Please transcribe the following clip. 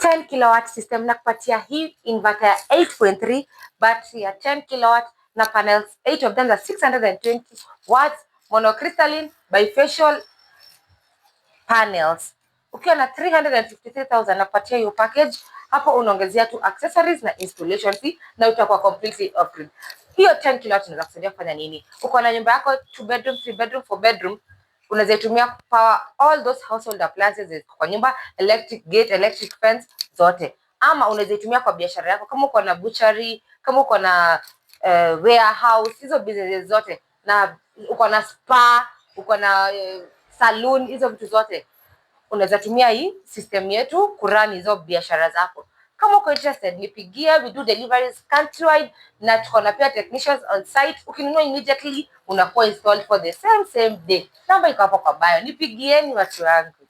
10 kilowatt system na kupatia hii inverter ya 8.3, battery ya 10 kilowatt na panels 8 of them za 620 watts, monocrystalline bifacial panels. Ukiwa na 353,000 na kupatia hiyo package, hapo unaongezea tu accessories na installation fee na utakuwa completely off grid. Hiyo 10 kilowatt inaweza kusaidia kufanya nini? Uko na nyumba yako 2 bedroom, 3 bedroom, 4 bedroom, unaweza tumia power all those household appliances kwa nyumba, electric gate, electric fence zote. Ama unaweza tumia kwa biashara yako kama uko na butchery, kama uko na warehouse, hizo businesses zote, na uko na spa, uko na saloon, hizo vitu zote unaweza tumia hii system yetu kurani hizo biashara zako. Kama uko interested, nipigie, we do deliveries countrywide na tuko na pia technicians on site. Ukinunua immediately unakuwa installed for the same day. Namba iko hapo kwa bio. Nipigieni watu wangu.